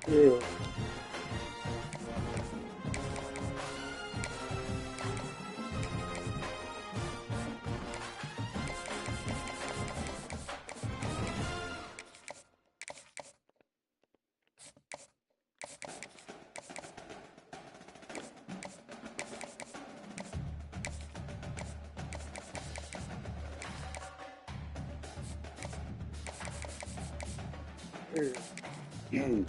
Yeah. Mm.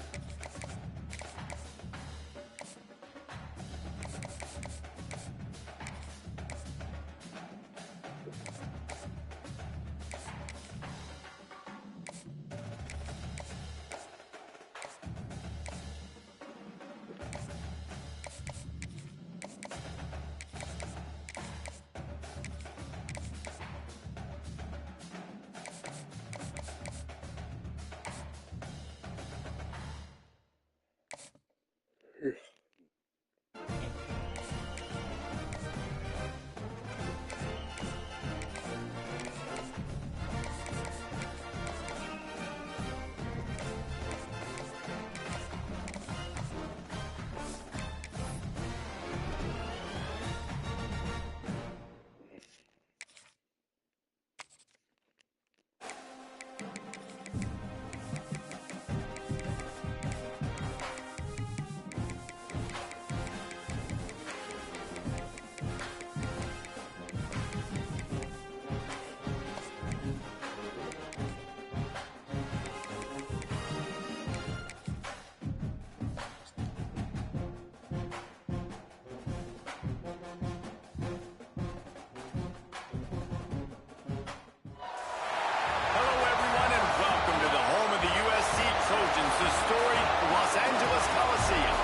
Hello, everyone, and welcome to the home of the USC Trojans, the storied Los Angeles Coliseum.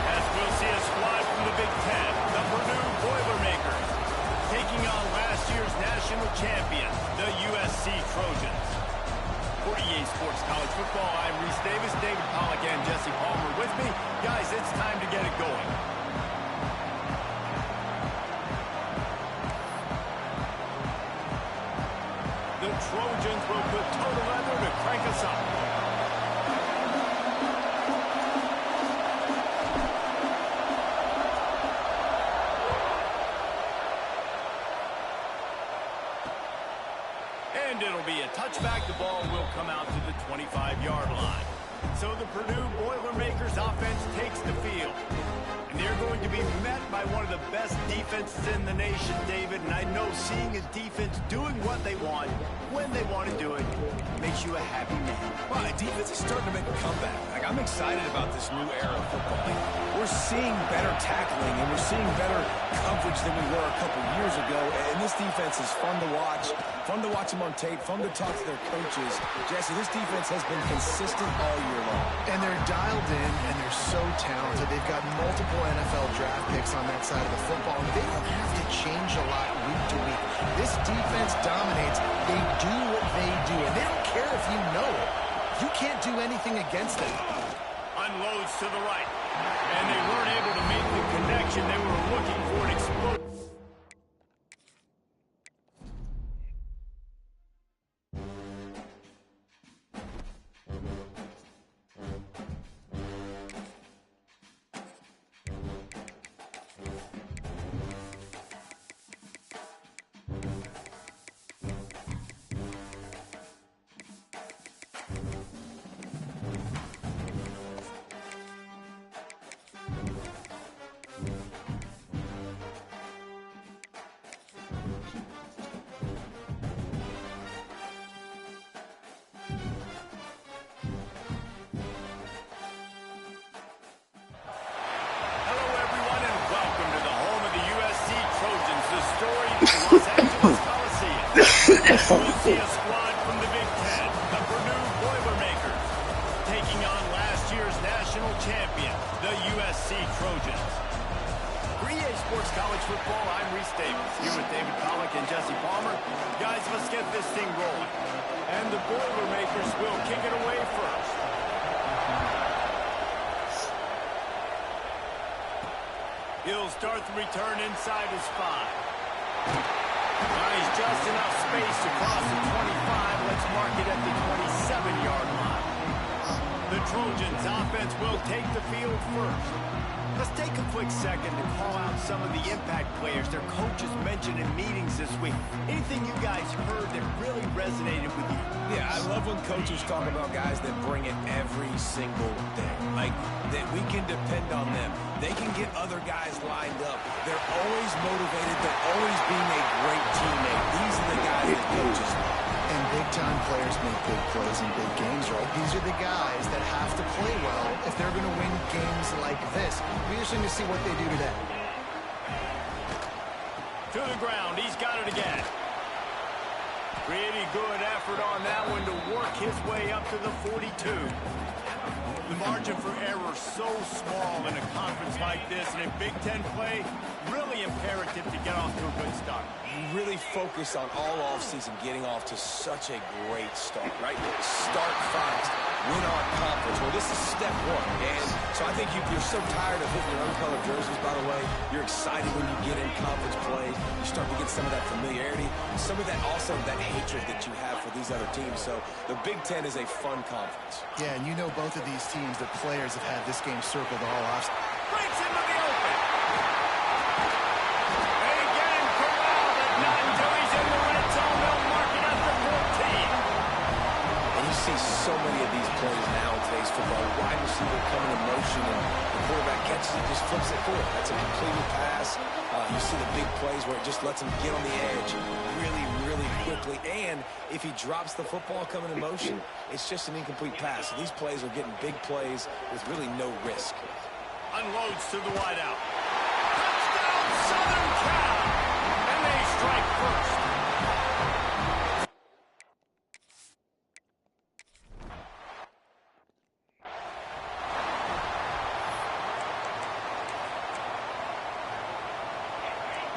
As we'll see a squad from the Big Ten, the Purdue Boilermakers, taking on last year's national champion, the USC Trojans. For EA Sports College Football, I'm Reese Davis, David Pollack, and Jesse Palmer with me. Guys, it's time to get it going. The Trojans will put total leather to crank us up. And it'll be a touchback. The ball will come out to the 25-yard line. So the Purdue Boilermakers offense takes the field. And they're going to be met by one of the best defenses in the nation, David. And I know seeing a defense doing what they want, when they want to do it, makes you a happy man. Well, the defense is starting to make a comeback. I'm excited about this new era of football. We're seeing better tackling, and we're seeing better coverage than we were a couple years ago. And this defense is fun to watch them on tape, fun to talk to their coaches. Jesse, this defense has been consistent all year long. And they're dialed in, and they're so talented. They've got multiple NFL draft picks on that side of the football, and they don't have to change a lot week to week. This defense dominates. They do what they do, and they don't care if you know it. You can't do anything against them. Unloads to the right. And they weren't able to make the connection. They were looking for an explosion. Los Angeles Coliseum. We'll see a squad from the Big Ten, the Purdue Boilermakers, taking on last year's national champion, the USC Trojans. For EA Sports College Football, I'm Reese Davis, here with David Pollack and Jesse Palmer. Guys, let's get this thing rolling. And the Boilermakers will kick it away first. He'll start the return inside his 5. He's just enough space to cross the 25. Let's mark it at the 27-yard line. The Trojans offense will take the field first. Let's take a quick second to call out some of the impact players their coaches mentioned in meetings this week. Anything you guys heard that really resonated with you? Yeah, I love when coaches talk about guys that bring it every single day. Like, that we can depend on them. They can get other guys lined up. They're always motivated. They're always being a great teammate. These are the guys that coaches love. And big-time players make big plays in big games, right? These are the guys that have to play well if they're going to win games like this. It'll be interesting to see what they do today. To the ground. He's got it again. Pretty good effort on that one to work his way up to the 42. The margin for error so small in a conference like this, and in Big Ten play, really imperative to get off to a good start. You really focus on all offseason getting off to such a great start, right? Start fast, win our conference. Well, this is step one, and so I think you're so tired of hitting your own colored jerseys, by the way. You're excited when you get in conference play. You start to get some of that familiarity, some of that also that hatred that you have for these other teams. So the Big Ten is a fun conference. Yeah, and you know both of these teams, the players have had this game circled all off. Breaks into the open. They get him corralled, but not until he's in the red zone. They'll mark it up to 14. And you see so many of these plays now in today's football. Wide receiver coming in motion, and the quarterback catches it, just flips it forward. That's a completed pass. You see the big plays where it just lets him get on the edge really, really quickly. And if he drops the football coming in motion, it's just an incomplete pass. So these plays are getting big plays with really no risk. Unloads to the wideout. Touchdown, Southern Cal! And they strike first.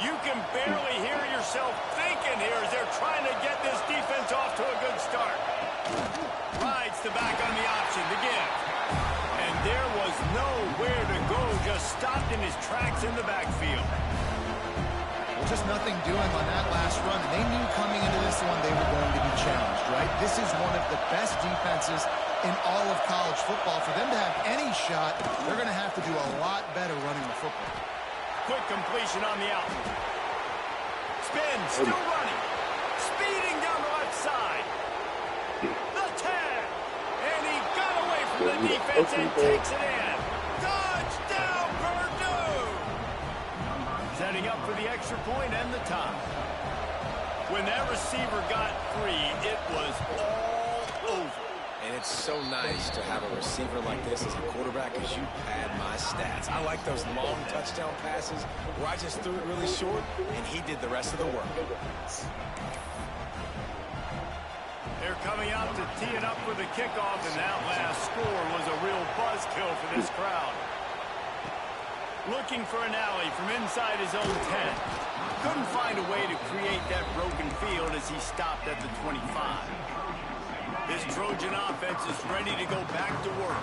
You can barely hear yourself thinking here as they're trying to get this defense off to a good start. Rides the back on the option to give. And there was nowhere to go, just stopped in his tracks in the backfield. Well, just nothing doing on that last run. They knew coming into this one they were going to be challenged, right? This is one of the best defenses in all of college football. For them to have any shot, they're going to have to do a lot better running the football. Quick completion on the out. Spin, still running. Speeding down the left side. The 10. And he got away from the defense and takes it in. Touchdown, Purdue! Setting up for the extra point and the tie. When that receiver got free, it was all over. And it's so nice to have a receiver like this as a quarterback because you pad my stats. I like those long touchdown passes where I just threw it really short and he did the rest of the work. They're coming out to tee it up for the kickoff, and that last score was a real buzzkill for this crowd. Looking for an alley from inside his own 10. Couldn't find a way to create that broken field as he stopped at the 25. This Trojan offense is ready to go back to work.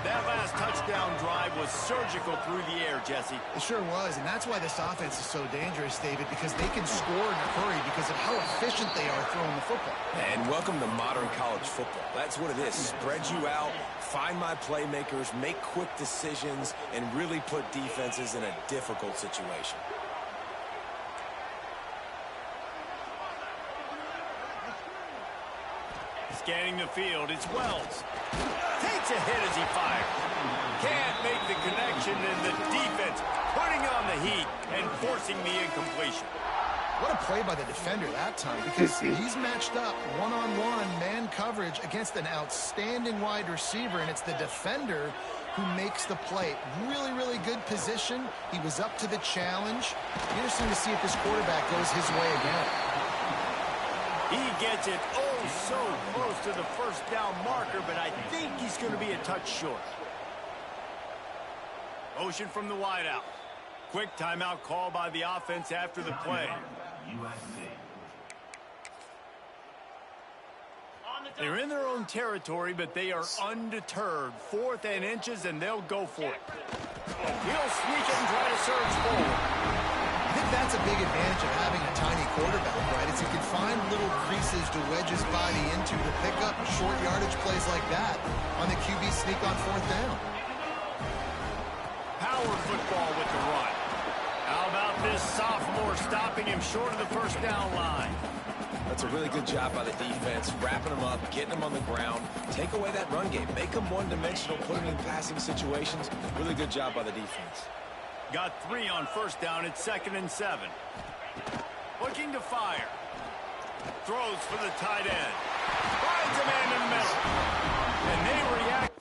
That last touchdown drive was surgical through the air, Jesse. It sure was, and that's why this offense is so dangerous, David, because they can score in a hurry because of how efficient they are throwing the football. And welcome to modern college football. That's what it is. Spread you out, find my playmakers, make quick decisions, and really put defenses in a difficult situation. Scanning the field, it's Wells. Takes a hit as he fires. Can't make the connection, and the defense putting on the heat and forcing the incompletion. What a play by the defender that time, because he's matched up one-on-one man coverage against an outstanding wide receiver, and it's the defender who makes the play. Really, really good position. He was up to the challenge. Interesting to see if this quarterback goes his way again. He gets it so close to the first down marker, but I think he's going to be a touch short. Motion from the wideout. Quick timeout call by the offense after the play. They're in their own territory, but they are undeterred. 4th and inches, and they'll go for it. He'll sneak it and try to surge forward. I think think that's a big advantage of having a tiny quarterback, right? Is he can find little creases to wedge his body into to pick up short yardage plays like that on the QB sneak on 4th down. Power football with the run. How about this sophomore stopping him short of the first down line? That's a really good job by the defense, wrapping them up, getting them on the ground, take away that run game, make them one-dimensional, put them in passing situations. Really good job by the defense. Got 3 on first down. It's 2nd and 7. Looking to fire. Throws for the tight end. Finds a man in the middle. And they react.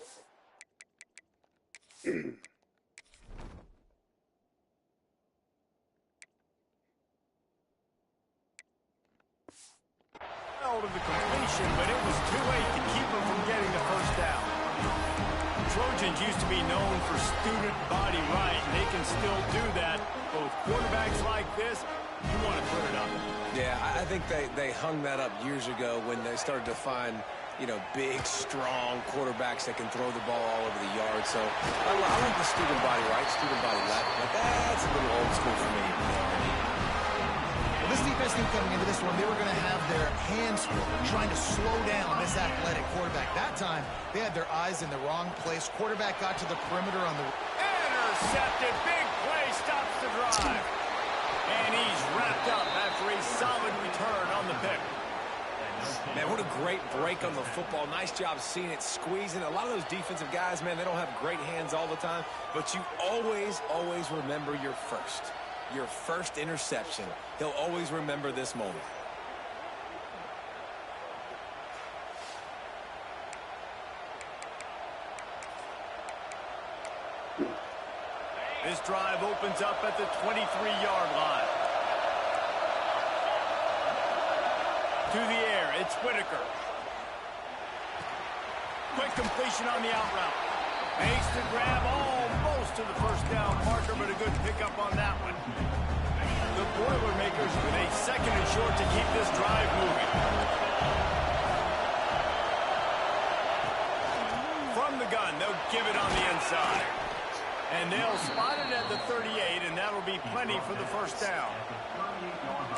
Out of the completion, but it was too late to keep him from getting the first down. Trojans used to be known for student body right, and they can still do that. Both quarterbacks like this, you want to put it up. Yeah, I think they hung that up years ago when they started to find, you know, big, strong quarterbacks that can throw the ball all over the yard. So I like the student body right, student body left, but that's a little old school for me. Well, this defense knew coming into this one, they were going to have their hands full, trying to slow down this athletic quarterback. That time, they had their eyes in the wrong place. Quarterback got to the perimeter on the... Intercepted. Big play stops the drive. And he's wrapped up after a solid return on the pick. Man, what a great break on the football. Nice job seeing it, squeezing. A lot of those defensive guys, man, they don't have great hands all the time, but you always, always remember your first interception. He'll always remember this moment. This drive opens up at the 23-yard line. To the air, it's Whitaker. Quick completion on the out route. Makes the grab almost to the first down marker, but a good pickup on that one. The Boilermakers with a 2nd and short to keep this drive moving. From the gun, they'll give it on the inside. And they'll spot it at the 38, and that'll be plenty for the first down.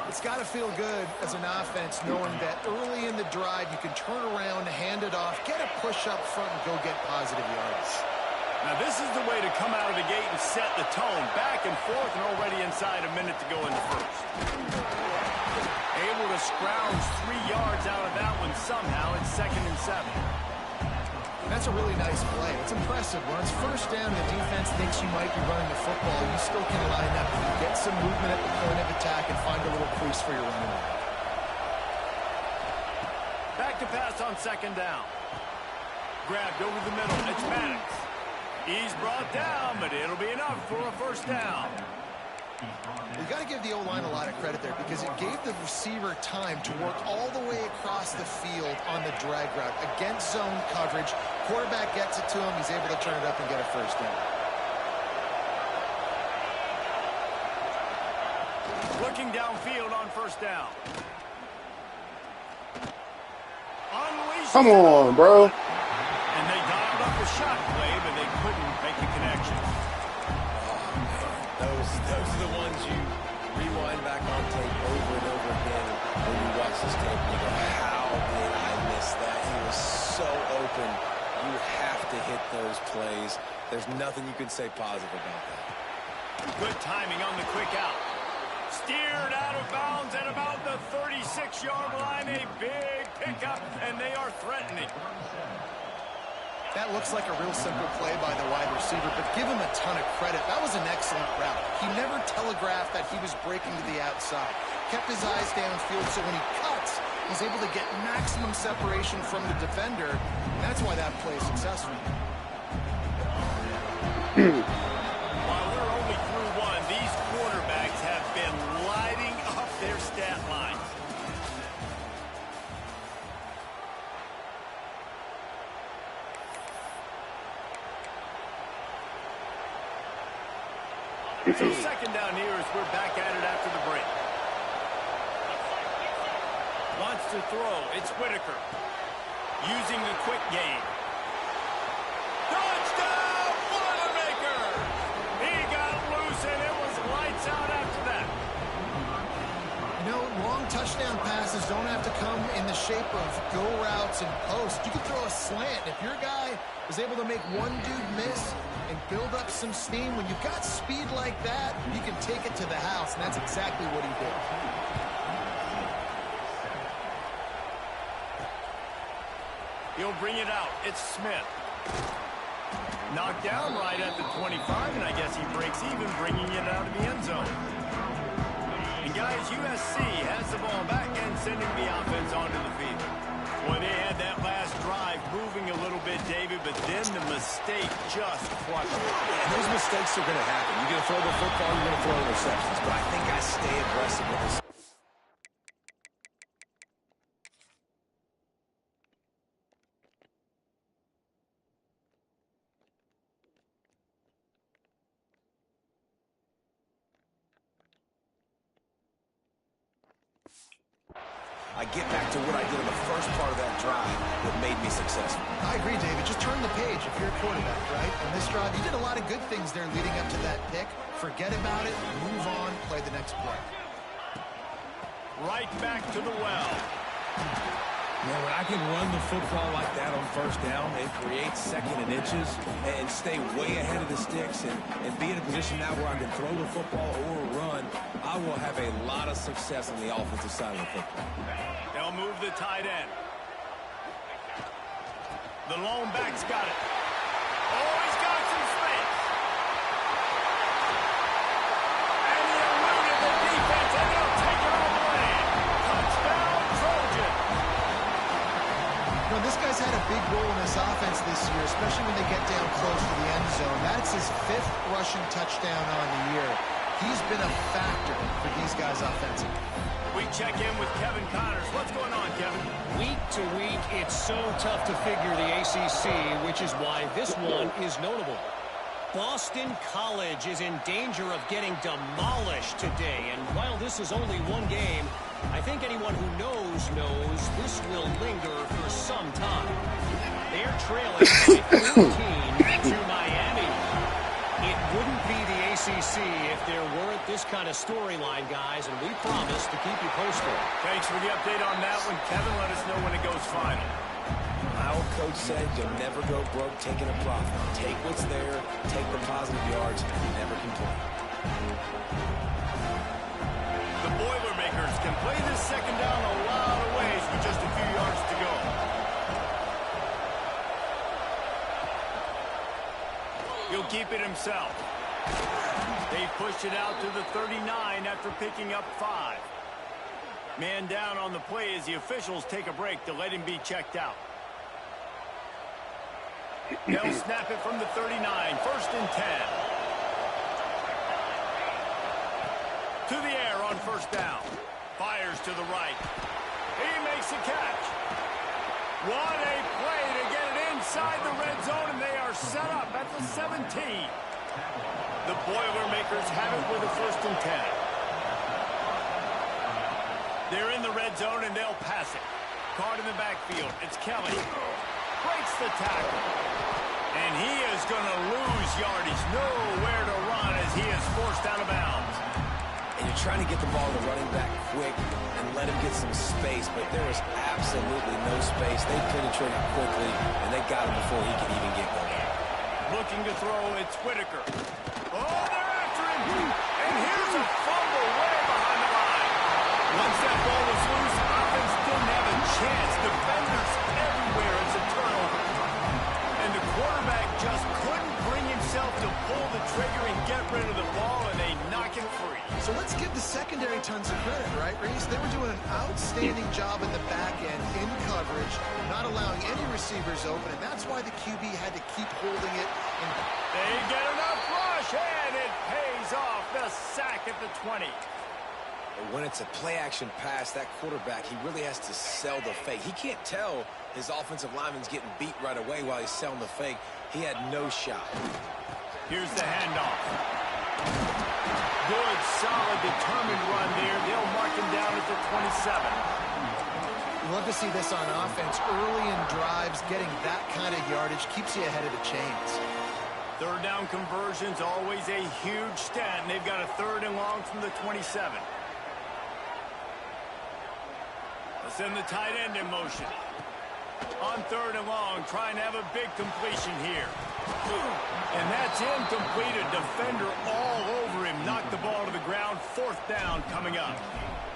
It's got to feel good as an offense knowing that early in the drive you can turn around, hand it off, get a push up front, and go get positive yards. Now, this is the way to come out of the gate and set the tone. Back and forth and already inside a minute to go in the first. Able to scrounge 3 yards out of that one somehow. It's 2nd and 7. That's a really nice play. It's impressive. When it's first down and the defense thinks you might be running the football, you still can line up and get some movement at the point of attack and find a little crease for your running back. Back to pass on 2nd down. Grabbed over the middle. It's Maddox. He's brought down, but it'll be enough for a first down. We've got to give the O-line a lot of credit there because it gave the receiver time to work all the way across the field on the drag route against zone coverage. Quarterback gets it to him. He's able to turn it up and get a first down. Looking downfield on first down. Come on, bro. And they dialed up the shot play, but they couldn't make the connection. Those are the ones you rewind back on tape over and over again when you watch this tape and you go, how did I miss that? He was so open. You have to hit those plays. There's nothing you can say positive about that. Good timing on the quick out. Steered out of bounds at about the 36-yard line. A big pickup, and they are threatening. That looks like a real simple play by the wide receiver, but give him a ton of credit. That was an excellent route. He never telegraphed that he was breaking to the outside. Kept his eyes downfield, so when he cuts, he's able to get maximum separation from the defender. And that's why that play is successful. While we're only through one, these quarterbacks have been lighting up their stat lines. So 2nd down here as we're back at it after the break. Wants to throw. It's Whitaker. Using the quick game. Touchdown, Boilermaker! He got loose and it was lights out after that. don't have to come in the shape of go routes and posts. You can throw a slant. If your guy is able to make one dude miss and build up some steam, when you've got speed like that, you can take it to the house, and that's exactly what he did. He'll bring it out. It's Smith. Knocked down right at the 25, and I guess he breaks even, bringing it out of the end zone. And guys, USC has the ball back and sending the offense onto the field. Well, they had that last drive moving a little bit, David, but then the mistake just crushed it. And those mistakes are going to happen. You're going to throw the football, you're going to throw interceptions. But I think I stay aggressive with this. I get back to what I did in the first part of that drive that made me successful. I agree, David. Just turn the page if you're a quarterback, right? On this drive, you did a lot of good things there leading up to that pick. Forget about it, move on, play the next play. Right back to the well. Man, when I can run the football like that on first down and create second and inches and stay way ahead of the sticks and be in a position now where I can throw the football or run, I will have a lot of success on the offensive side of the football. They'll move the tight end. The lone back's got it. Oh, he's got some space. And he eluded the defense, and they'll take it all the way. Touchdown, Trojan. You know, this guy's had a big role in this offense this year, especially when they get down close to the end zone. That's his 5th rushing touchdown on the year. He's been a factor for these guys offensively. We check in with Kevin Connors. What's going on, Kevin? Week to week, it's so tough to figure the ACC, which is why this one is notable. Boston College is in danger of getting demolished today, and while this is only one game, I think anyone who knows this will linger for some time. They're trailing by 14 to Miami. It wouldn't be the ACC if there weren't this kind of storyline, guys, and we promise to keep you posted. Thanks for the update on that one, Kevin. Let us know when it goes final. My old coach said you'll never go broke taking a profit. Take what's there, take the positive yards, and never complain. The Boilermakers can play this second down a lot of ways with just a few yards to go. He'll keep it himself. They push it out to the 39 after picking up 5. Man down on the play as the officials take a break to let him be checked out. They'll snap it from the 39. 1st and 10. To the air on 1st down. Fires to the right. He makes a catch. What a play to get it inside the red zone, and they are set up at the 17. The Boilermakers have it with a 1st and 10. They're in the red zone, and they'll pass it. Caught in the backfield. It's Kelly. Breaks the tackle. And he is going to lose yardage. Nowhere to run as he is forced out of bounds. And you're trying to get the ball to running back quick and let him get some space, but there is absolutely no space. They penetrated quickly, and they got him before he could even get going. Looking to throw, it's Whitaker. Oh, they're after him. And here's a fumble way behind the line. Once that ball was loose, offense didn't have a chance. Defenders everywhere. It's a turnover. And the quarterback just couldn't bring himself to pull the trigger and get rid of the ball, and they knock it free. So let's give the secondary tons of credit, right, Reese? They were doing an outstanding job in the back end, in coverage, not allowing any receivers open, and that's why the QB had to keep holding it. They get enough rush, and it pays off. The sack at the 20. When it's a play-action pass, that quarterback, he really has to sell the fake. He can't tell his offensive lineman's getting beat right away while he's selling the fake. He had no shot. Here's the handoff. Good, solid, determined run there. They'll mark him down at the 27. Love to see this on offense. Early in drives, getting that kind of yardage keeps you ahead of the chains. 3rd down conversion's always a huge stat, and they've got a 3rd and long from the 27. send the tight end in motion. On 3rd and long, trying to have a big completion here. And that's incomplete. A defender all over him. Knocked the ball to the ground. 4th down coming up.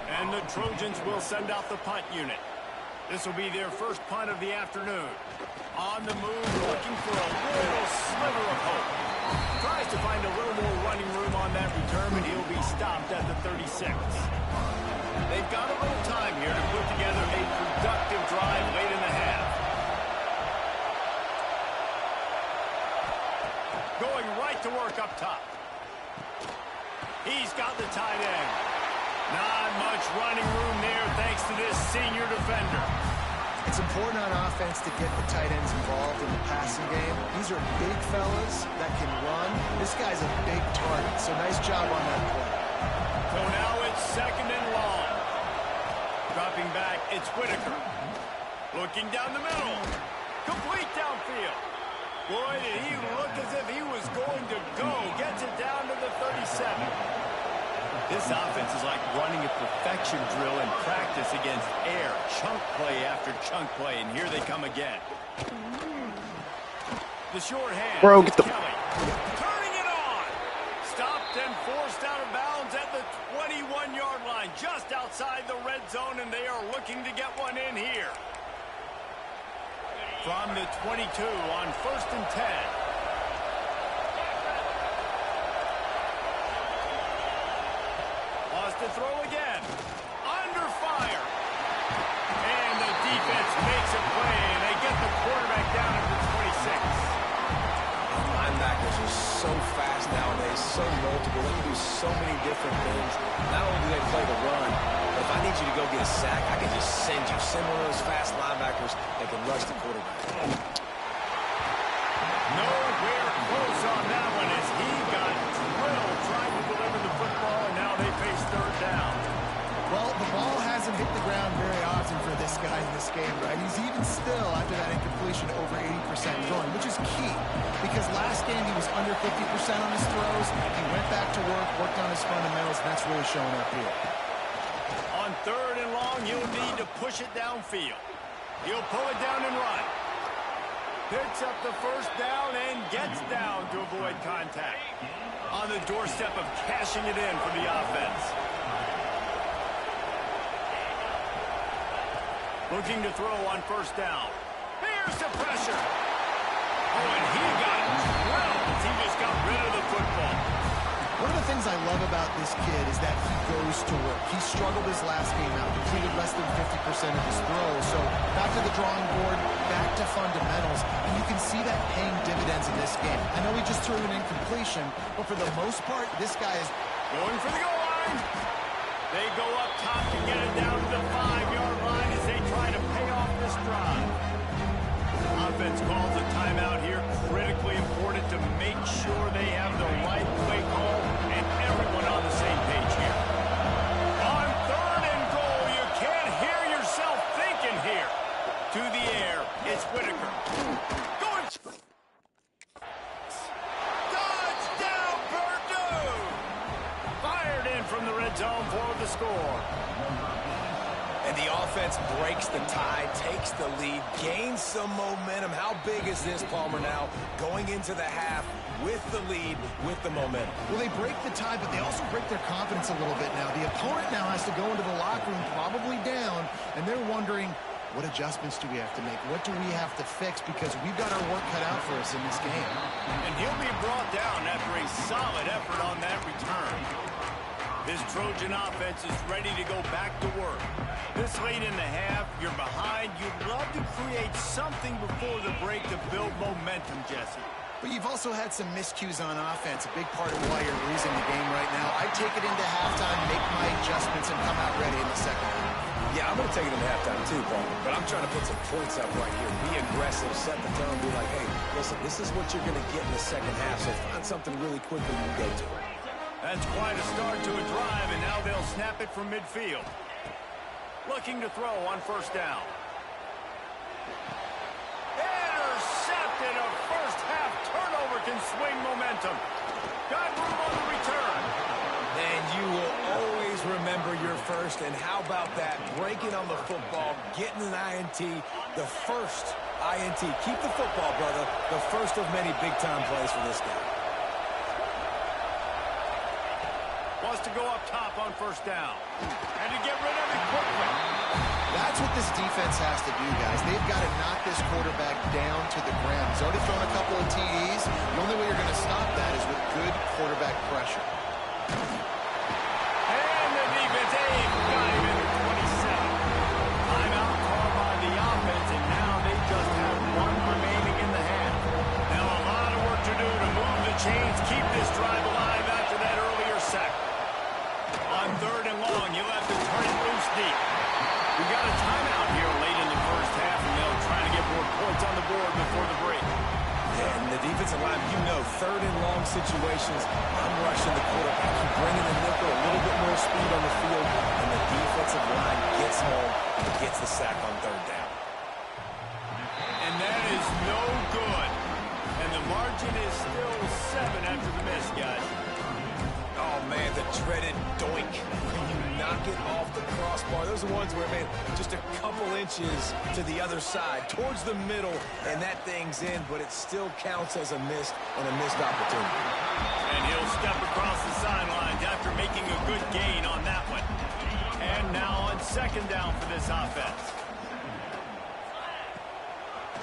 And the Trojans will send out the punt unit. This will be their first punt of the afternoon. On the move, looking for a little sliver of hope. Tries to find a little more running room on that return, but he'll be stopped at the 36. They've got a little time here to put together a productive drive late in the half. Going right to work up top. He's got the tight end. Not much running room there thanks to this senior defender. It's important on offense to get the tight ends involved in the passing game. These are big fellas that can run. This guy's a big target, so nice job on that play. So now it's 2nd and long. Dropping back, it's Whitaker. Looking down the middle. Complete downfield. Boy, did he look as if he was going to go. Gets it down to the 37. This offense is like running a perfection drill in practice against air. Chunk play after chunk play, and here they come again. The short hand. Bro, get the... Kelly. Turning it on. Stopped and forced out of bounds at the 21-yard line, just outside the red zone, and they are looking to get one in here. From the 22 on 1st and 10. To throw again. Under fire. And the defense makes a play, and they get the quarterback down at the 26. Linebackers are so fast nowadays, so multiple. They can do so many different things. Not only do they play the run, but if I need you to go get a sack, I can just send you. Send one of those fast linebackers that can rush the quarterback. Nowhere close on that one as he got drilled trying to deliver the football, and now they face 3rd down. Well, the ball hasn't hit the ground very often for this guy in this game, right? He's even still, after that incompletion, over 80% throwing, which is key. Because last game he was under 50% on his throws. He went back to work, worked on his fundamentals, and that's really showing up here. On 3rd and long, he'll need to push it downfield. He'll pull it down and run. Picks up the 1st down and gets down to avoid contact. On the doorstep of cashing it in for the offense. Looking to throw on 1st down. Here's the pressure. Oh, and he got drilled as he just got rid of the football. One of the things I love about this kid is that he goes to work. He struggled his last game out, completed less than 50% of his throws. So back to the drawing board, back to fundamentals, and you can see that paying dividends in this game. I know he just threw an incompletion, but for the most part, this guy is going for the goal line. They go up top to get it down to the 5-yard line as they try to pay off this drive. Offense calls a timeout here. Critically important to make sure they have the right play call and everyone on the same page here. On 3rd and goal, you can't hear yourself thinking here. To the air, it's Whitaker. Going. Touchdown, Purdue! Fired in from the red zone for the score. And the offense breaks the tie, takes the lead, gains some momentum. How big is this, Palmer, now? Going into the half with the lead, with the momentum. Well, they break the tie, but they also break their confidence a little bit now. The opponent now has to go into the locker room probably down, and they're wondering, what adjustments do we have to make? What do we have to fix? Because we've got our work cut out for us in this game. And he'll be brought down after a solid effort on that return. This Trojan offense is ready to go back to work. This late in the half, you're behind. You'd love to create something before the break to build momentum, Jesse. But you've also had some miscues on offense, a big part of why you're losing the game right now. I take it into halftime, make my adjustments, and come out ready in the second half. Yeah, I'm going to take it into halftime too, Palmer. But I'm trying to put some points up right here. Be aggressive, set the tone, be like, hey, listen, this is what you're going to get in the second half, so find something really quickly you can go to. That's quite a start to a drive, and now they'll snap it from midfield. Looking to throw on 1st down. Intercepted. A first half turnover can swing momentum. Got room on the return. And you will always always remember your first, and how about that? Breaking on the football, getting an INT, the first INT. Keep the football, brother. The first of many big-time plays for this guy. Wants to go up top on first down. And to get rid of it quickly. That's what this defense has to do, guys. They've got to knock this quarterback down to the ground. He's already thrown a couple of TDs. The only way you're going to stop that is with good quarterback pressure. And the defense got him in the 27. Timeout called by the offense, and now they just have one remaining in the half. Now a lot of work to do to move the chains, keep this drive alive after that earlier sack. On third and long, you'll have to turn it loose deep. We got a timeout here late in the first half, and they'll try to get more points on the board before the break. Yeah, and the defensive line, you know, third and long situations, I'm rushing the quarterback. You bring in the nickel, a little bit more speed on the field, and the defensive line gets home and gets the sack on third down. And that is no good. And the margin is still 7 after the miss, guys. Oh, man, the dreaded doink. When you knock it off the crossbar. Those are ones where, man, just a couple inches to the other side, towards the middle, and that thing's in, but it still counts as a missed and a missed opportunity. And he'll step across the sidelines after making a good gain on that one. And now on second down for this offense.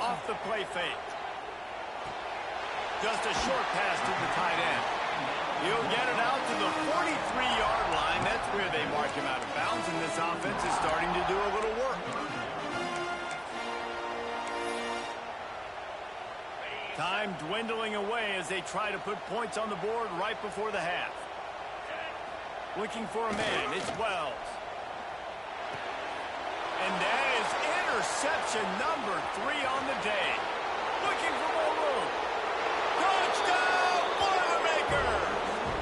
Off the play fake. Just a short pass to the tight end. He'll get it out to the 43-yard line. That's where they mark him out of bounds, and this offense is starting to do a little work. Time dwindling away as they try to put points on the board right before the half. Looking for a man, it's Wells. And that is interception number 3 on the day. Looking for more room. Touchdown, Boilermakers!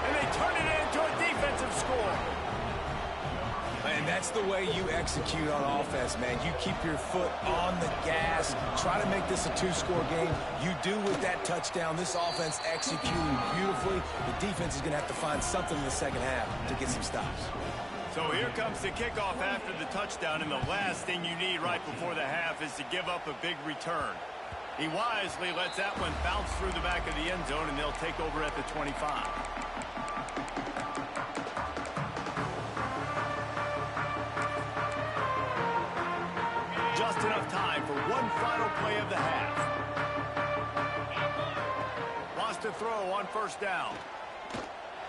And they turn it into a defensive score. And that's the way you execute on offense, man. You keep your foot on the gas. Try to make this a 2-score game. You do with that touchdown. This offense executing beautifully. The defense is going to have to find something in the second half to get some stops. So here comes the kickoff after the touchdown, and the last thing you need right before the half is to give up a big return. He wisely lets that one bounce through the back of the end zone, and they'll take over at the 25. Just enough time for one final play of the half. Wants to throw on first down.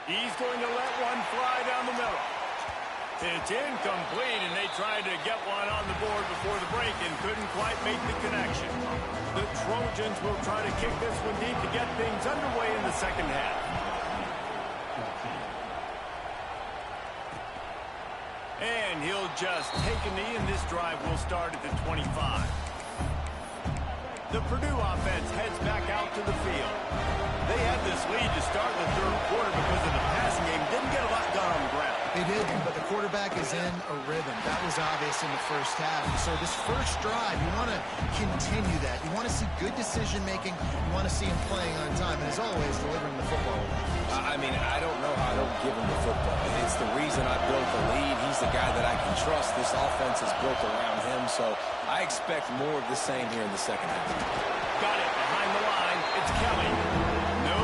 He's going to let one fly down the middle. It's incomplete, and they tried to get one on the board before the break and couldn't quite make the connection. The Trojans will try to kick this one deep to get things underway in the second half. And he'll just take a knee, and this drive will start at the 25. The Purdue offense heads back out to the field. They had this lead to start the third quarter because of the passing game. Didn't get a lot done on the ground. They didn't, but the quarterback is in a rhythm. That was obvious in the first half. So this first drive, you want to continue that. You want to see good decision-making. You want to see him playing on time. And as always, delivering the football. I mean, I don't know how I don't give him the football. It's the reason I built the lead. He's the guy that I can trust. This offense is built around him. So I expect more of the same here in the second half. Got it behind the line. It's Kelly. No,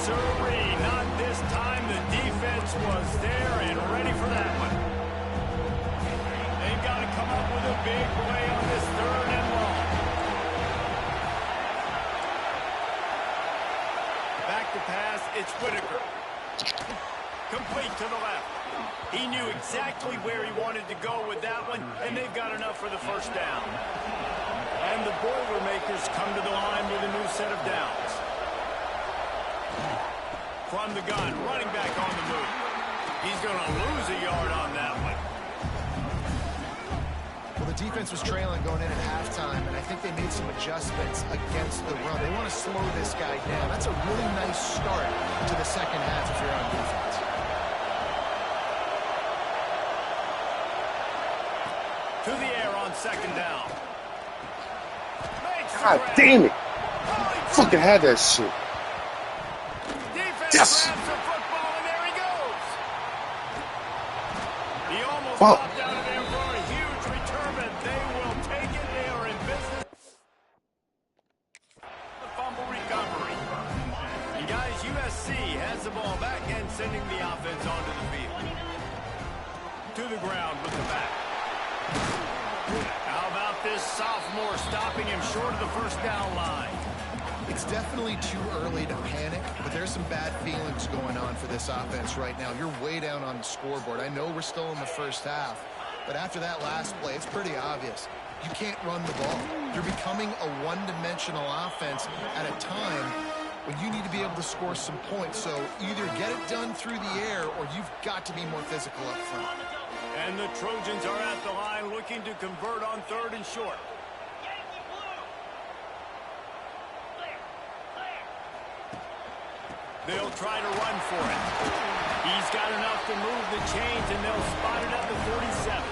sirree. Not this time. The defense was there and ready for that one. They've got to come up with a big play on this third and long. Back to pass. It's Whitaker. Complete to the left. He knew exactly where he wanted to go with that one, and they've got enough for the first down. And the Boilermakers come to the line with a new set of downs. From the gun, running back on the move. He's going to lose a yard on that one. Well, the defense was trailing going in at halftime, and I think they made some adjustments against the run. They want to slow this guy down. That's a really nice start to the second half if you're on defense. To the air on second down. God damn it. Fucking had that shit. Defense Yes. grabs the football, and there he goes. Fuck. Down there for a huge return, and they will take it. They are in business. The fumble recovery. And guys, USC has the ball back and sending the offense onto the field. To the ground with the back. How about this sophomore stopping him short of the first down line? It's definitely too early to panic, but there's some bad feelings going on for this offense right now. You're way down on the scoreboard. I know we're still in the first half, but after that last play, it's pretty obvious. You can't run the ball. You're becoming a one-dimensional offense at a time when you need to be able to score some points. So either get it done through the air or you've got to be more physical up front. And the Trojans are at the line looking to convert on 3rd and short. They'll try to run for it. He's got enough to move the chains, and they'll spot it at the 47.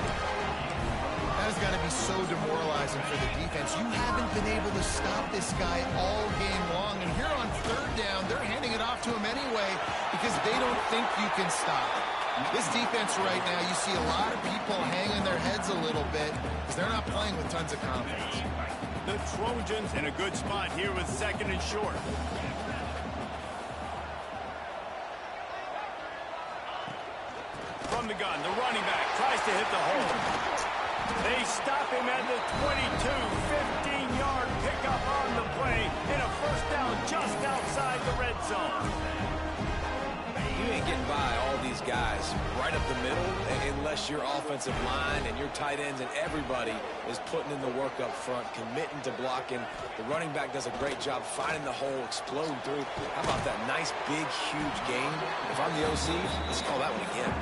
That has got to be so demoralizing for the defense. You haven't been able to stop this guy all game long, and here on 3rd down, they're handing it off to him anyway because they don't think you can stop it. This defense right now, you see a lot of people hanging their heads a little bit because they're not playing with tons of confidence. The Trojans in a good spot here with 2nd and short. From the gun, the running back tries to hit the hole. They stop him at the 22, 15-yard pickup on the play, and a first down just outside the red zone. You ain't getting by all these guys right up the middle unless your offensive line and your tight ends and everybody is putting in the work up front, committing to blocking. The running back does a great job finding the hole, exploding through. How about that nice, big, huge gain? If I'm the OC, let's call that one again.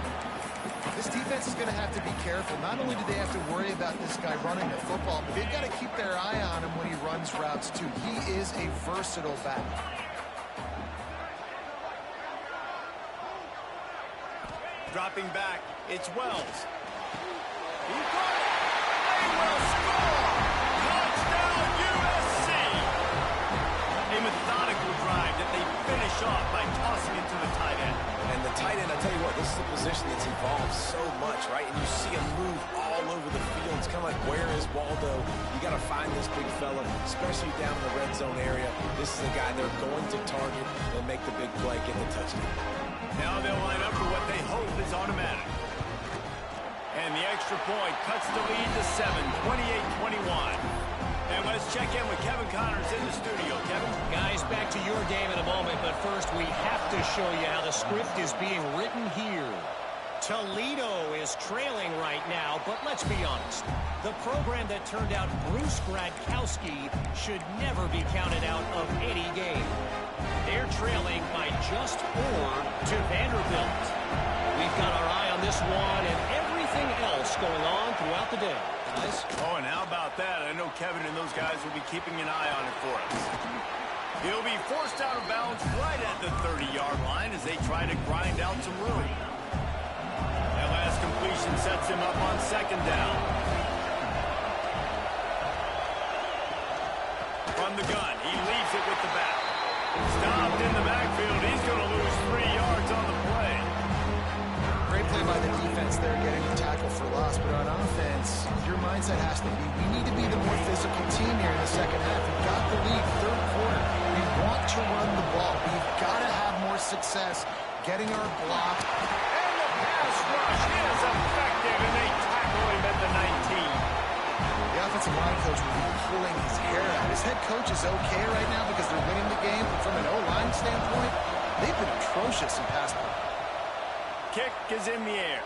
This defense is going to have to be careful. Not only do they have to worry about this guy running the football, but they've got to keep their eye on him when he runs routes, too. He is a versatile back. Dropping back, it's Wells. He got it. They will score. Touchdown, USC. A methodical drive that they finish off by tossing it to the tight end. And the tight end, I tell you what, this is a position that's evolved so much, right? And you see him move all over the field. It's kind of like, where is Waldo? You got to find this big fella, especially down in the red zone area. This is a guy they're going to target. They'll make the big play, get the touchdown. Now they'll line up for what they hope is automatic. And the extra point cuts the lead to 7, 28-21. And let's check in with Kevin Connors in the studio. Kevin? Guys, back to your game in a moment, but first we have to show you how the script is being written here. Toledo is trailing right now, but let's be honest. The program that turned out Bruce Gradkowski should never be counted out of any game. They're trailing by just 4 to Vanderbilt. We've got our eye on this one and everything else going on throughout the day. Guys? Oh, and how about that? I know Kevin and those guys will be keeping an eye on it for us. He'll be forced out of bounds right at the 30-yard line as they try to grind out some room. That last completion sets him up on 2nd down. From the gun, he leaves it with the back. Stopped in the backfield. He's going to lose 3 yards on the play. Great play by the defense there, getting the tackle for loss. But on offense, your mindset has to be, we need to be the more physical team here in the second half. We've got the lead, 3rd quarter. We want to run the ball. We've got to have more success getting our block. And the pass rush is effective, and they tackle him at the 19. The offensive line coach will be pulling his hair out. His head coach is okay right now because they're winning the game. But from an O-line standpoint, they've been atrocious in pass play. Kick is in the air.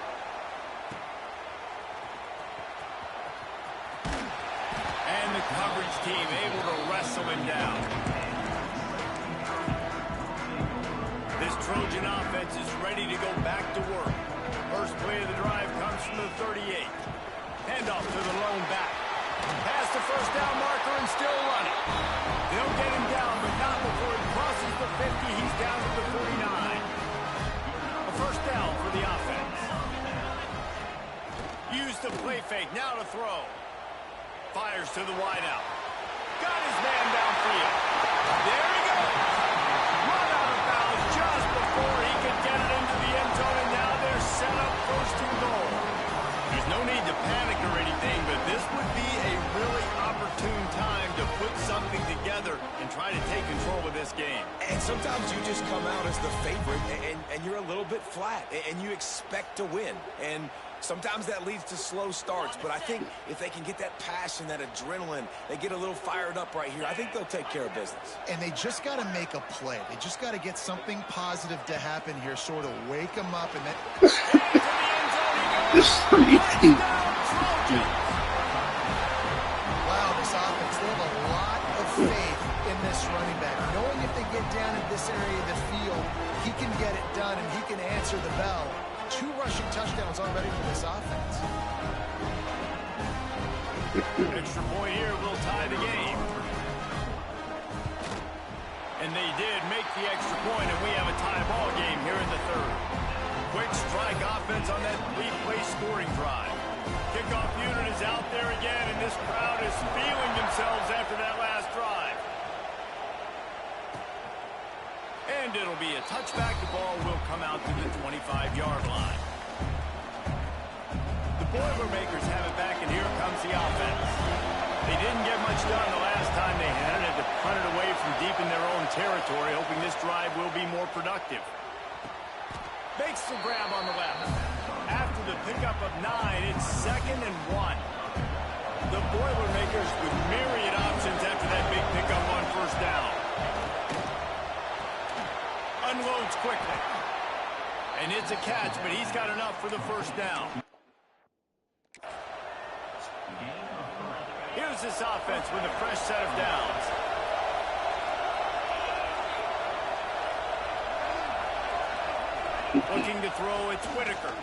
And the coverage team able to wrestle him down. This Trojan offense is ready to go back to work. First play of the drive comes from the 38. Handoff to the lone back. Past the first down marker and still running. They'll get him down, but not before he crosses the 50. He's down to the 49. A first down for the offense. Use the play fake. Now to throw. Fires to the wideout. Got his man downfield. There he goes. Run out of bounds just before he could get it into the end zone, and now they're set up 1st and goal. need to panic or anything, but this would be a really opportune time to put something together and try to take control of this game. And sometimes you just come out as the favorite, and you're a little bit flat, and you expect to win. And sometimes that leads to slow starts, but I think if they can get that passion, that adrenaline, they get a little fired up right here, I think they'll take care of business. And they just got to make a play. They just got to get something positive to happen here, sort of wake them up. And then... Wow, this offense, they have a lot of faith in this running back. Knowing if they get down in this area of the field, he can get it done, and he can answer the bell. 2 rushing touchdowns already for this offense. Extra point here will tie the game. And they did make the extra point, and we have a tie ball game here in the third. Quick strike offense on that 3-play scoring drive. Kickoff unit is out there again, and this crowd is feeling themselves after that last drive. And it'll be a touchback. The ball will come out to the 25-yard line. The Boilermakers have it back, and here comes the offense. They didn't get much done the last time they had it. Had to punt it away from deep in their own territory, hoping this drive will be more productive. Makes the grab on the left. After the pickup of 9, it's 2nd and 1. The Boilermakers with myriad options after that big pickup on first down. Unloads quickly. And it's a catch, but he's got enough for the first down. Here's this offense with a fresh set of downs. Looking to throw, it's Whitaker.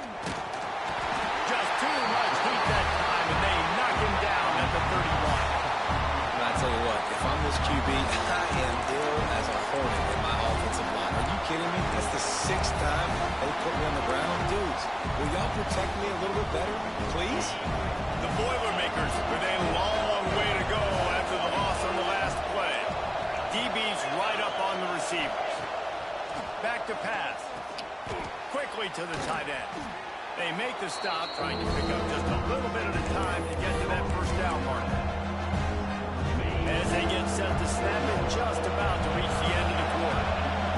Just too much heat that time, and they knock him down at the 31. And I tell you what, if I'm this QB, I am ill as a hornet in my offensive line. Are you kidding me? That's the 6th time they put me on the ground. Dudes, will y'all protect me a little bit better, please? The Boilermakers with a long way to go after the loss on the last play. DB's right up on the receivers. Back to pass. Quickly to the tight end. They make the stop, trying to pick up just a little bit at a time to get to that first down marker. As they get set to snap it, just about to reach the end of the quarter.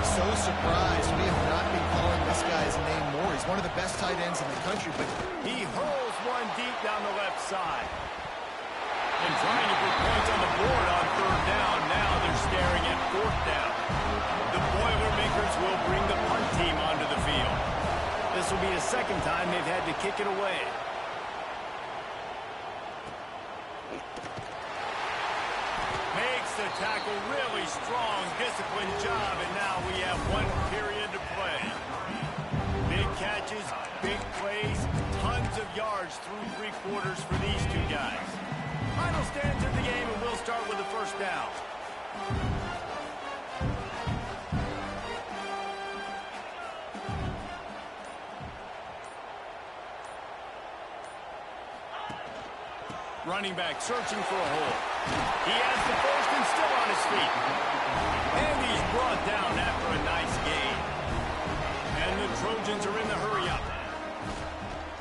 So surprised. We have not been calling this guy's name more. He's one of the best tight ends in the country, but he hurls one deep down the left side. And trying to put points on the board on 3rd down. Now they're staring at 4th down. The Boilermakers will bring the punt team onto the field. This will be the 2nd time they've had to kick it away. Makes the tackle, really strong, disciplined job, and now we have 1 period to play. Big catches, big plays, tons of yards through 3 quarters for these 2 guys. Final stands of the game, and we'll start with the first down. Running back searching for a hole. He has the first and still on his feet. And he's brought down after a nice gain. And the Trojans are in the hurry up.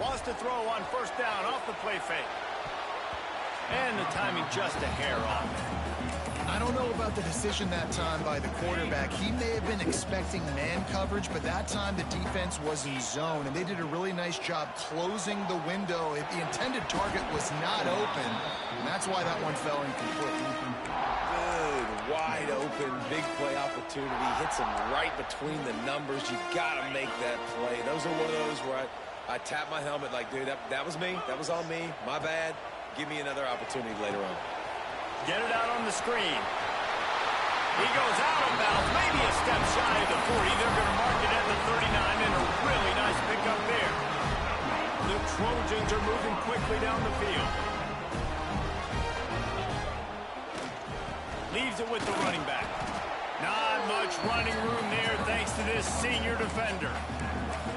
Lost a throw on first down off the play fake. And the timing just a hair off. I don't know about the decision that time by the quarterback. He may have been expecting man coverage, but that time the defense was in zone, and they did a really nice job closing the window. The intended target was not open, and that's why that one fell incomplete. Good, wide open, big play opportunity. Hits him right between the numbers. You got to make that play. Those are one of those where I tap my helmet like, dude, that was me. That was on me. My bad. Give me another opportunity later on. Get it out on the screen. He goes out of bounds, maybe a step shy of the 40. They're going to mark it at the 39, and a really nice pickup there. The Trojans are moving quickly down the field. Leaves it with the running back. Not much running room there thanks to this senior defender.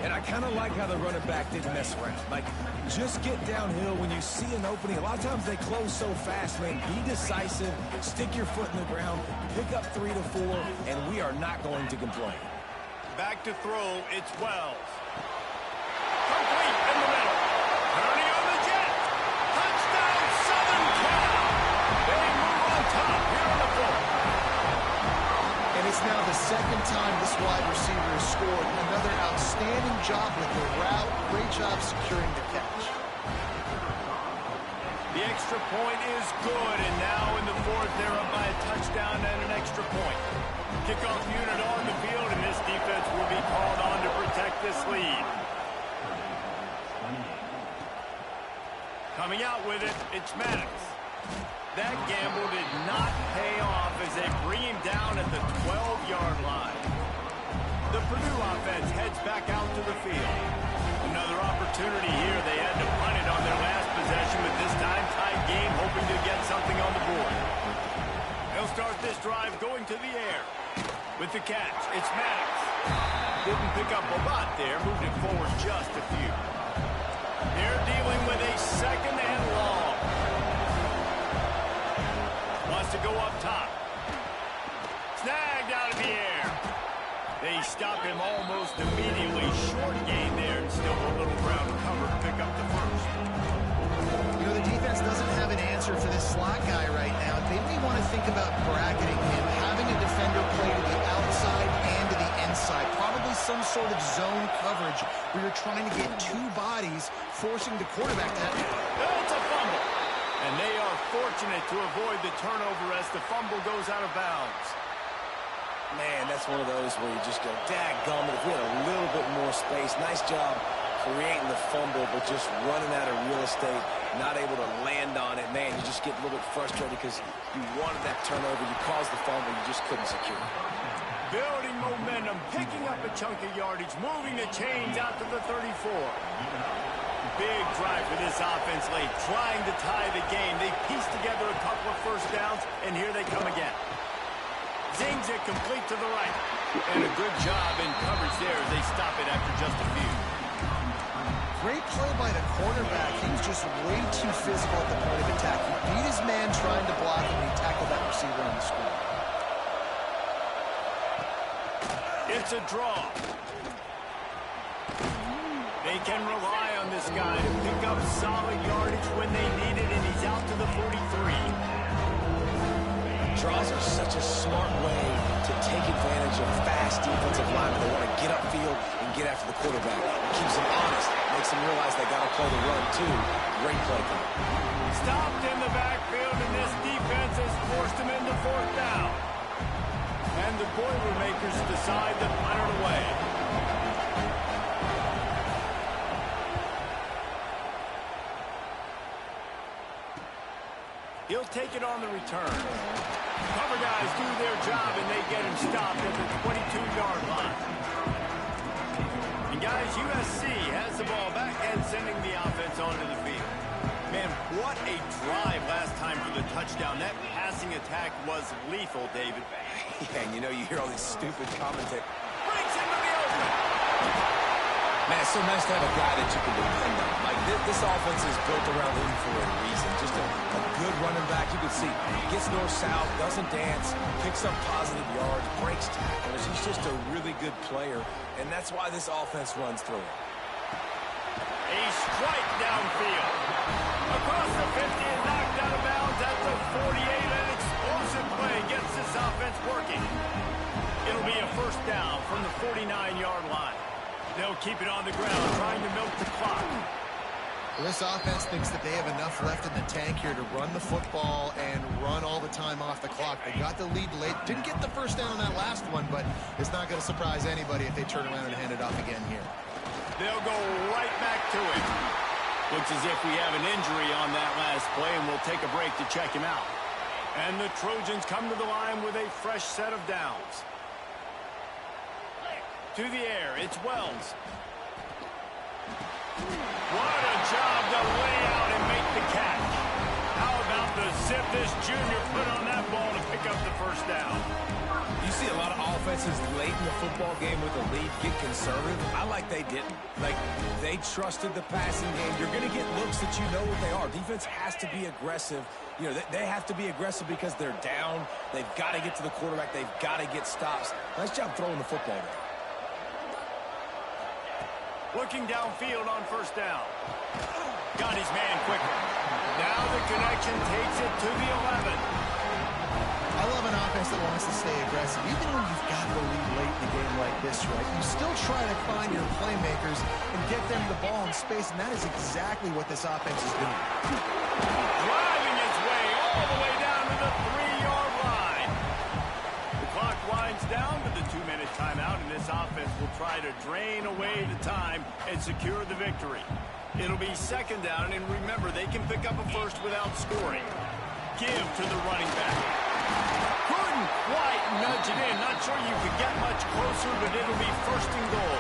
And I kind of like how the running back didn't mess around. Like, just get downhill when you see an opening. A lot of times they close so fast, man. Be decisive, stick your foot in the ground, pick up 3 to 4, and we are not going to complain. Back to throw, it's Wells. Complete in the middle. Turning on the jet. time this wide receiver has scored. Another outstanding job with the route. Great job securing the catch. The extra point is good, and now in the fourth, they're up by a touchdown and an extra point. Kickoff unit on the field, and this defense will be called on to protect this lead. Coming out with it, it's Maddox. That gamble did not pay off as they bring him down at the 12-yard line. The Purdue offense heads back out to the field. Another opportunity here. They had to punt it on their last possession, but this time tied game, hoping to get something on the board. They'll start this drive going to the air. With the catch, it's Maddox. Didn't pick up a lot there, moved it forward just a few. They're dealing with a second and long. Wants to go up top. Snagged out of the air. They stop him almost immediately. Short gain there, and still a little ground cover to pick up the first. You know, the defense doesn't have an answer for this slot guy right now. They may want to think about bracketing him, having a defender play to the outside and to the inside. Probably some sort of zone coverage where you're trying to get two bodies, forcing the quarterback to have... It's a fumble. And they are fortunate to avoid the turnover as the fumble goes out of bounds. Man, that's one of those where you just go, dadgummit, if we had a little bit more space. Nice job creating the fumble, but just running out of real estate, not able to land on it. Man, you just get a little bit frustrated because you wanted that turnover. You caused the fumble, you just couldn't secure it. Building momentum, picking up a chunk of yardage, moving the chains out to the 34. Big drive for this offense late, trying to tie the game. They pieced together a couple of first downs, and here they come again. Zings it complete to the right. And a good job in coverage there as they stop it after just a few. Great play by the quarterback. He was just way too physical at the point of attack. He beat his man trying to block him, and he tackled that receiver on the screen. It's a draw. They can rely on this guy to pick up solid yardage when they need it, and he's out to the 43. Draws are such a smart way to take advantage of fast defensive linemen. They want to get upfield and get after the quarterback. It keeps them honest, makes them realize they got to play the run too. Great play call. Stopped in the backfield, and this defense has forced him into fourth down. And the Boilermakers decide to punt it away. He'll take it on the return. Cover guys do their job, and they get him stopped at the 22-yard line. And guys, USC has the ball back and sending the offense onto the field. Man, what a drive last time for the touchdown. That passing attack was lethal, David. Yeah, and you know, you hear all these stupid commentators. Breaks into the open. Man, it's so nice to have a guy that you can depend on. Like, this offense is built around him for a reason. Just a good running back. You can see, gets north-south, doesn't dance, picks up positive yards, breaks tackles. He's just a really good player, and that's why this offense runs through it. A strike downfield. Across the 50 and knocked out of bounds at the 48. An explosive play gets this offense working. It'll be a first down from the 49-yard line. They'll keep it on the ground, trying to milk the clock. Well, this offense thinks that they have enough left in the tank here to run the football and run all the time off the clock. They got the lead late. Didn't get the first down on that last one, but it's not going to surprise anybody if they turn around and hand it off again here. They'll go right back to it. Looks as if we have an injury on that last play, and we'll take a break to check him out. And the Trojans come to the line with a fresh set of downs. To the air, it's Wells. What a job to lay out and make the catch. How about the zip this junior put on that ball to pick up the first down? You see a lot of offenses late in the football game with a lead get conservative. I like they didn't. Like, they trusted the passing game. You're going to get looks that you know what they are. Defense has to be aggressive. You know, they have to be aggressive because they're down. They've got to get to the quarterback. They've got to get stops. Nice job throwing the football there. Looking downfield on first down. Got his man quicker. Now the connection takes it to the 11. I love an offense that will wants to stay aggressive. Even when you've got the lead late in the game like this, right, you still try to find your playmakers and get them the ball in space, and that is exactly what this offense is doing. Driving its way all the way down to the 3-yard line. The clock winds down to the 2-minute timeout, and this offense will try to drain away the time and secure the victory. It'll be second down, and remember, they can pick up a first without scoring. Give to the running back. Couldn't quite nudge it in. Not sure you could get much closer, but it'll be first and goal.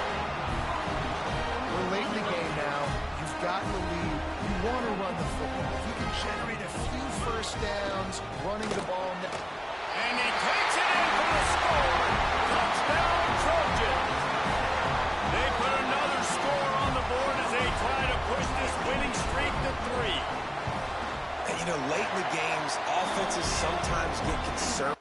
We're late in the game now. You've got the lead. You want to run the football. If you can generate a few first downs, running the ball. And he takes it in for the score. Touchdown, Trojas. They put another score on the board as they try to push this winning streak to 3. And, you know, late in the games, offenses sometimes get concerned.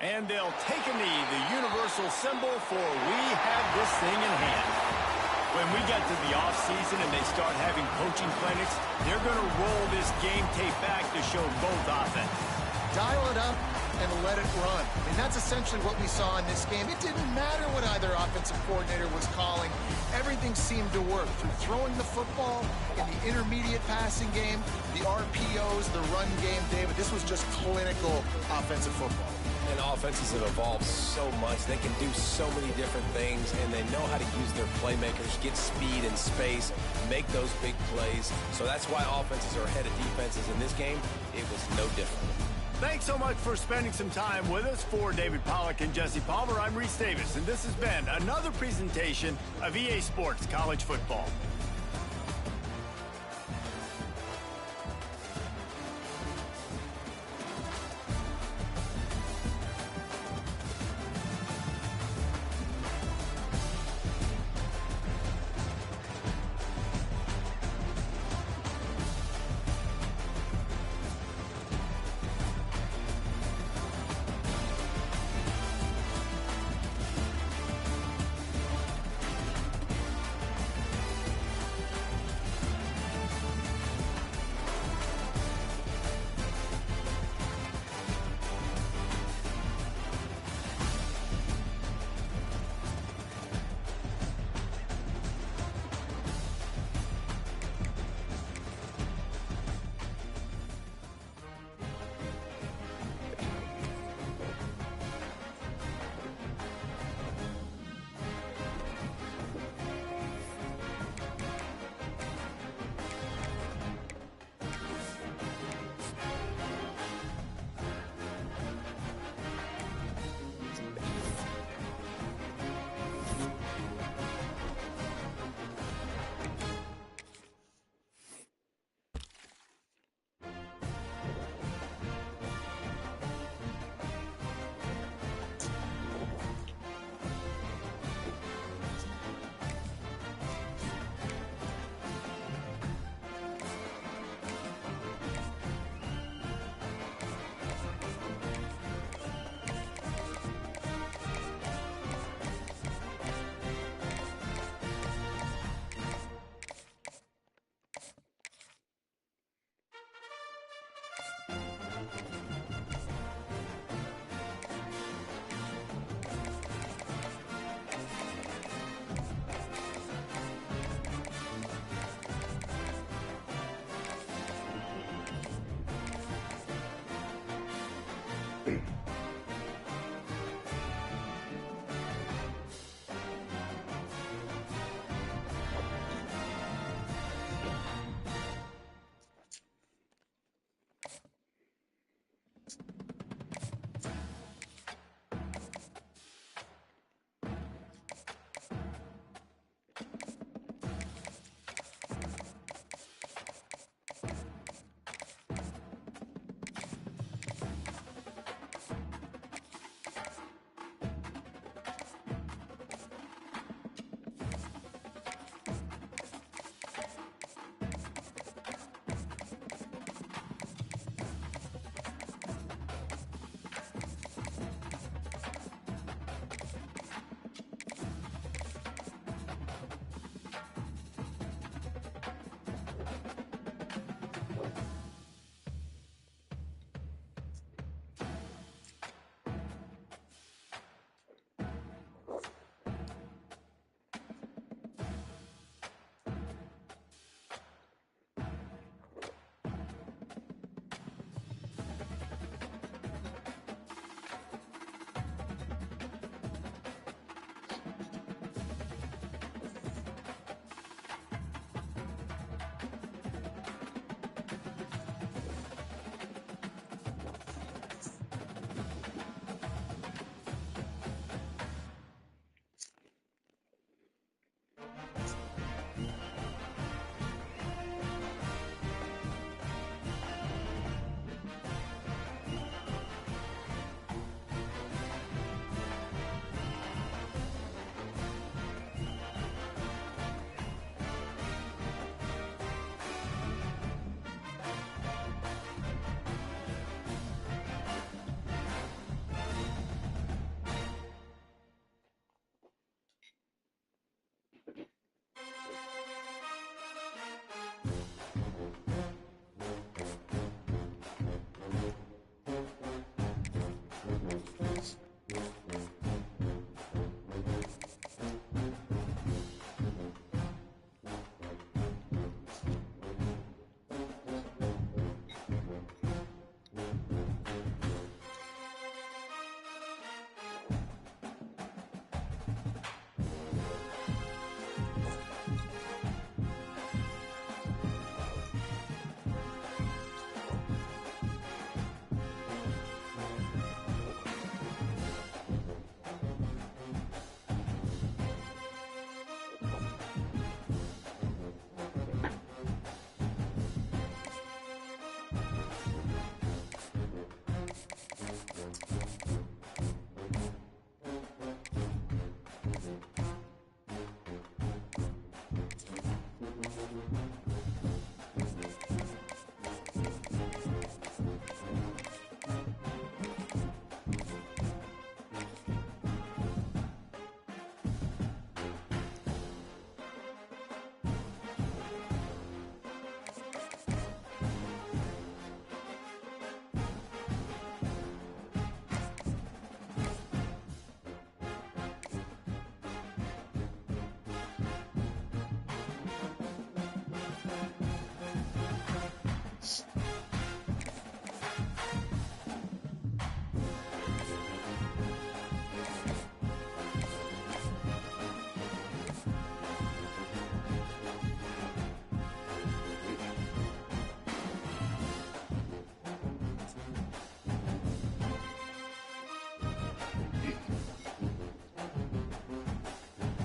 And they'll take a knee, the universal symbol for we have this thing in hand. When we get to the offseason and they start having coaching clinics, they're going to roll this game tape back to show both offenses. Dial it up and let it run. I mean, that's essentially what we saw in this game. It didn't matter what either offensive coordinator was calling. Everything seemed to work through throwing the football in the intermediate passing game, the RPOs, the run game, David. This was just clinical offensive football. And offenses have evolved so much. They can do so many different things, and they know how to use their playmakers, get speed and space, make those big plays. So that's why offenses are ahead of defenses. In this game, it was no different. Thanks so much for spending some time with us. For David Pollack and Jesse Palmer, I'm Reese Davis, and this has been another presentation of EA Sports College Football.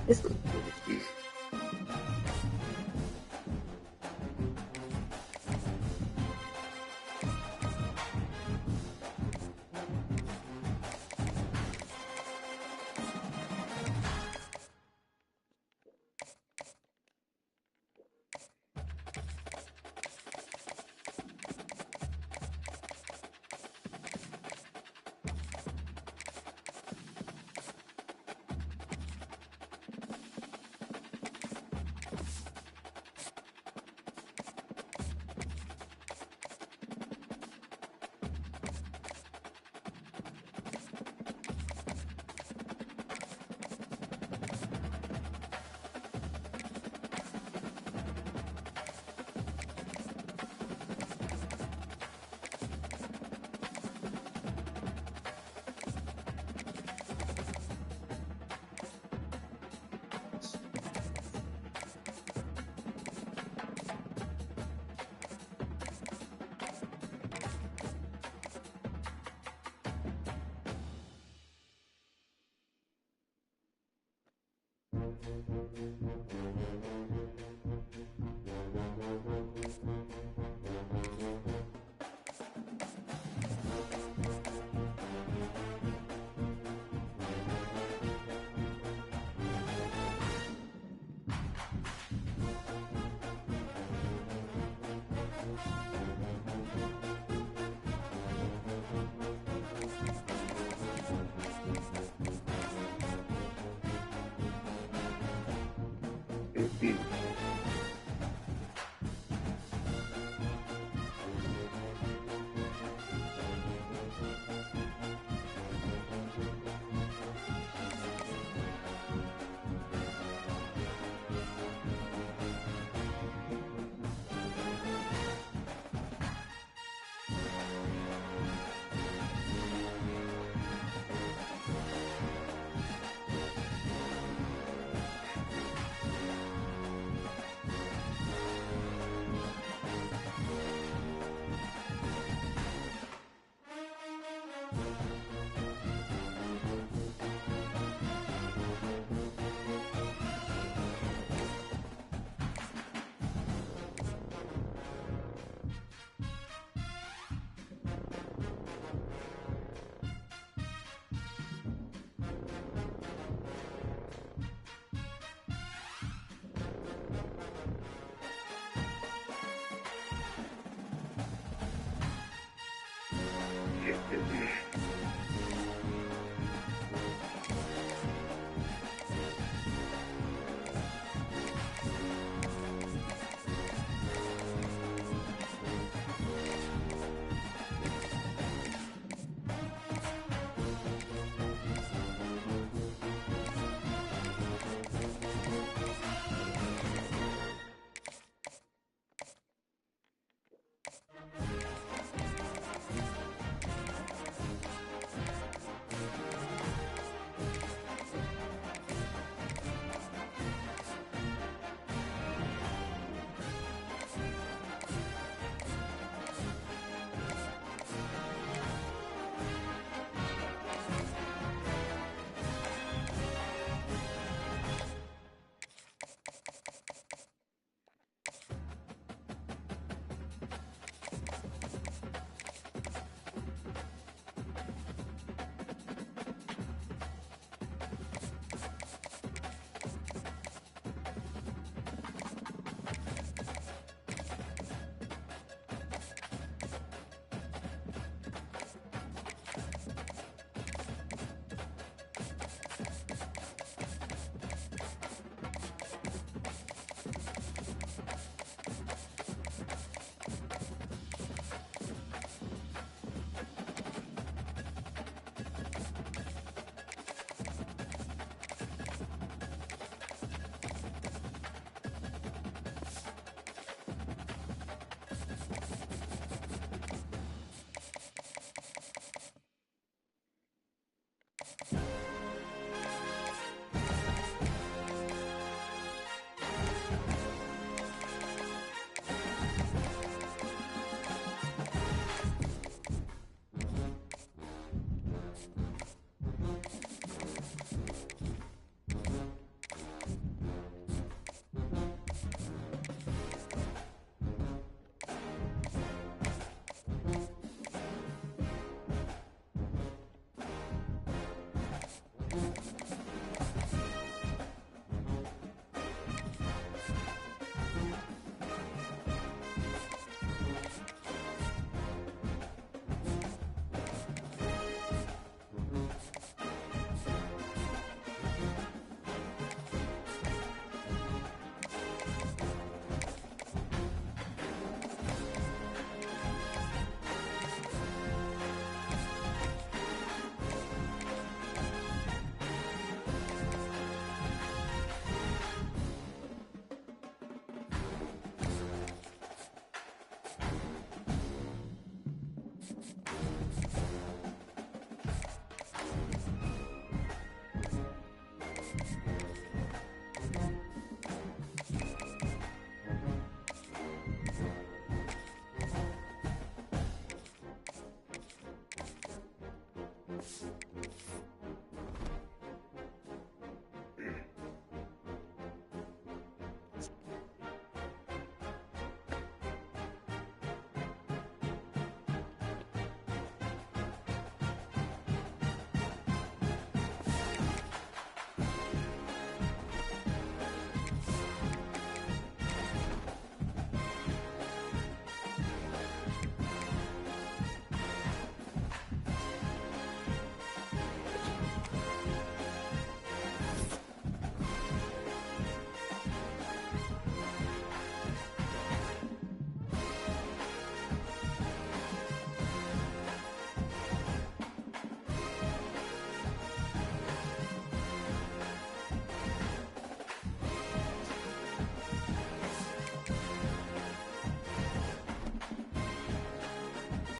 It's